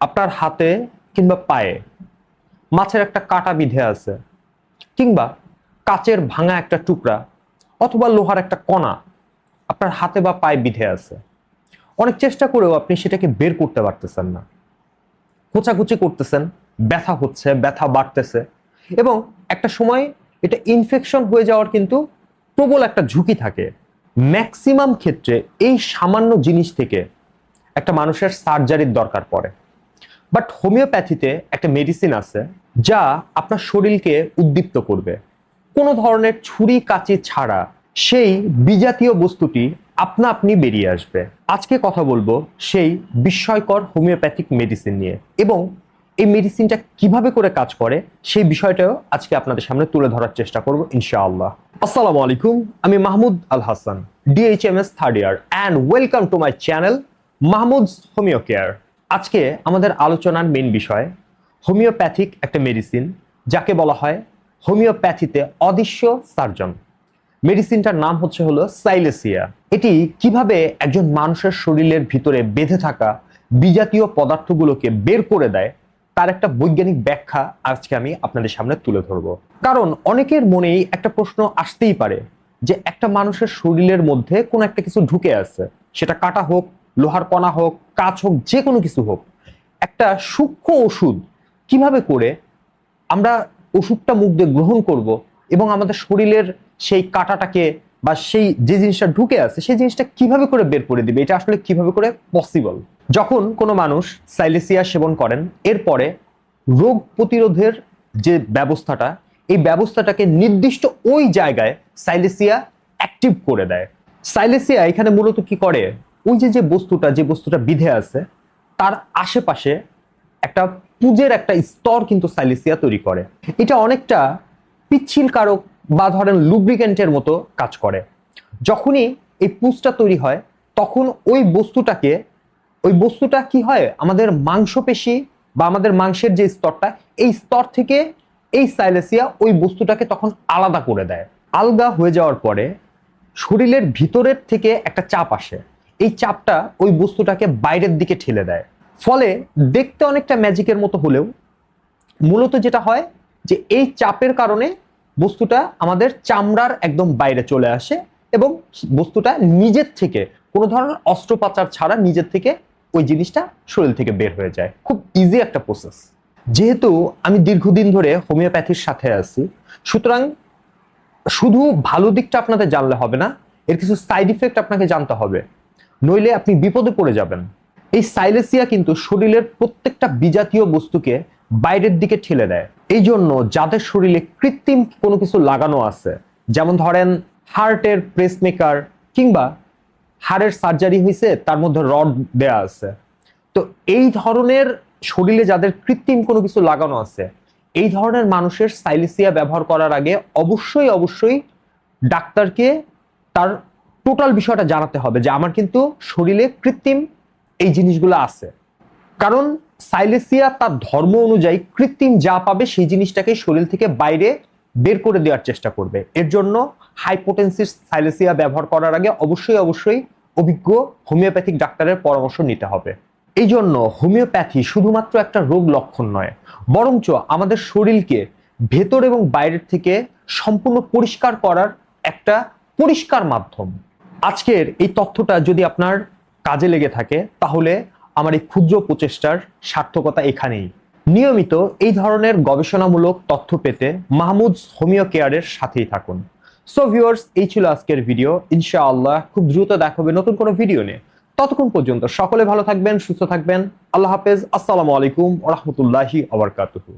আপনার হাতে কিংবা পায়ে মাছের একটা কাঁটা বিঁধে আছে, কিংবা কাচের ভাঙা একটা টুকরা অথবা লোহার একটা কণা আপনার হাতে বা পায়ে বিঁধে আছে, অনেক চেষ্টা করেও আপনি সেটাকে বের করতে পারতেছেন না। খোঁচাখুচি করতেছেন, ব্যথা হচ্ছে, ব্যথা বাড়তেছে, এবং একটা সময় এটা ইনফেকশন হয়ে যাওয়ার কিন্তু প্রবল একটা ঝুঁকি থাকে। ম্যাক্সিমাম ক্ষেত্রে এই সামান্য জিনিস থেকে একটা মানুষের সার্জারির দরকার পড়ে। বাট হোমিওপ্যাথিতে একটা মেডিসিন আছে যা আপনার শরীরকে উদ্দীপ্ত করবে। কোনো ধরনের ছুরি কাঁচি ছাড়া সেই বিজাতীয় বস্তুটি আপনা আপনি বেরিয়ে আসবে। আজকে কথা বলবো সেই বিস্ময়কর হোমিওপ্যাথিক মেডিসিন নিয়ে, এবং এই মেডিসিনটা কিভাবে করে কাজ করে সেই বিষয়টাও আজকে আপনাদের সামনে তুলে ধরার চেষ্টা করব ইনশাআল্লাহ। আসসালামু আলাইকুম, আমি Mahmud Al Hasan, DHMS third year, and welcome to my channel Mahmud's homeo care. আজকে আমাদের আলোচনার মেইন বিষয় হোমিওপ্যাথিক একটা মেডিসিন যাকে বলা হয় হোমিওপ্যাথিতে অদৃশ্য সার্জন। মেডিসিনটার নাম হলো সাইলেসিয়া। এটি কিভাবে একজন মানুষের শরীরের ভিতরে বেঁধে থাকা বিজাতীয় পদার্থগুলোকে বের করে দেয় তার একটা বৈজ্ঞানিক ব্যাখ্যা আজকে আমি আপনাদের সামনে তুলে ধরব। কারণ অনেকের মনেই একটা প্রশ্ন আসতেই পারে যে একটা মানুষের শরীরের মধ্যে কোনো একটা কিছু ঢুকে আছে, সেটা কাঁটা হোক, লোহার কণা হোক, কাঁচ হোক, যে কোনো কিছু হোক, একটা সূক্ষ্ম ওষুধ কিভাবে করে আমরা ওষুধটা মুখ দিয়ে গ্রহণ করব এবং আমাদের শরীরের সেই কাঁটাটাকে বা সেই যে জিনিসটা ঢুকে আছে সেই জিনিসটা কিভাবে করে বের করে দিবে, এটা আসলে কিভাবে করে পসিবল। যখন কোনো মানুষ সাইলেসিয়া সেবন করেন, এরপরে রোগ প্রতিরোধের যে ব্যবস্থাটা, এই ব্যবস্থাটাকে নির্দিষ্ট ওই জায়গায় সাইলেসিয়া অ্যাক্টিভ করে দেয়। সাইলেসিয়া এখানে মূলত কি করে, ওই যে বস্তুটা বিধে আছে তার আশেপাশে একটা পুঁজের একটা স্তর কিন্তু সাইলেসিয়া তৈরি করে। এটা অনেকটা পিচ্ছিল কারক বা ধরেন লুব্রিকেন্টের মতো কাজ করে। যখনই এই পুঁজটা তৈরি হয় তখন ওই বস্তুটা কি হয়, আমাদের মাংসপেশি বা আমাদের মাংসের যে স্তরটা, এই স্তর থেকে এই সাইলেসিয়া ওই বস্তুটাকে তখন আলাদা করে দেয়। আলগা হয়ে যাওয়ার পরে শরীরের ভিতরের থেকে একটা চাপ আসে, এই চাপটা ওই বস্তুটাকে বাইরের দিকে ঠেলে দেয়। ফলে দেখতে অনেকটা ম্যাজিকের মতো হলেও মূলত যেটা হয় যে এই চাপের কারণে বস্তুটা আমাদের চামড়ার একদম বাইরে চলে আসে এবং বস্তুটা নিজের থেকে কোনো ধরনের অস্ত্রোপচার ছাড়া নিজের থেকে ওই জিনিসটা শরীর থেকে বের হয়ে যায়। খুব ইজি একটা প্রসেস। যেহেতু আমি দীর্ঘদিন ধরে হোমিওপ্যাথির সাথে আছি, সুতরাং শুধু ভালো দিকটা আপনাদের জানলে হবে না, এর কিছু সাইড ইফেক্ট আপনাকে জানতে হবে, নইলে আপনি বিপদে পড়ে যাবেন। এই সাইলেসিয়া কিন্তু শরীরের প্রত্যেকটা বিজাতীয় বস্তুকে বাইরের দিকে ঠেলে দেয়। এই জন্য যাদের শরীরে কৃত্রিম কোনো কিছু লাগানো আছে, যেমন ধরেন হার্টের প্রেসমেকার কিংবা হাড়ের সার্জারি হয়েছে, তার মধ্যে রড দেয়া আছে, তো এই ধরনের শরীরে যাদের কৃত্রিম কোনো কিছু লাগানো আছে, এই ধরনের মানুষের সাইলেসিয়া ব্যবহার করার আগে অবশ্যই ডাক্তারকে তার টোটাল বিষয়টা জানাতে হবে যে আমার কিন্তু শরীরে কৃত্রিম এই জিনিসগুলো আছে। কারণ সাইলেসিয়া তার ধর্ম অনুযায়ী কৃত্রিম যা পাবে সেই জিনিসটাকে শরীর থেকে বাইরে বের করে দেওয়ার চেষ্টা করবে। এর জন্য হাইপোটেনসিভ সাইলেসিয়া ব্যবহার করার আগে অবশ্যই অভিজ্ঞ হোমিওপ্যাথিক ডাক্তারের পরামর্শ নিতে হবে। এই জন্য হোমিওপ্যাথি শুধুমাত্র একটা রোগ লক্ষণ নয়, বরঞ্চ আমাদের শরীরকে ভেতর এবং বাইরের থেকে সম্পূর্ণ পরিষ্কার করার একটা পরিষ্কার মাধ্যম। আজকের এই তথ্যটা যদি আপনার কাজে লেগে থাকে তাহলে আমার এই ক্ষুদ্র প্রচেষ্টার সার্থকতা এখানেই। নিয়মিত এই ধরনের গবেষণামূলক তথ্য পেতে মাহমুদস হোমিও কেয়ারের সাথেই থাকুন। সো ভিউয়ার্স, এই ছিল আজকের ভিডিও। ইনশাআল্লাহ খুব দ্রুত দেখা হবে নতুন কোনো ভিডিও নিয়ে। ততক্ষণ পর্যন্ত সকলে ভালো থাকবেন, সুস্থ থাকবেন। আল্লাহ হাফেজ। আসসালামু আলাইকুম ওয়া রাহমাতুল্লাহি ওয়া বারাকাতুহু।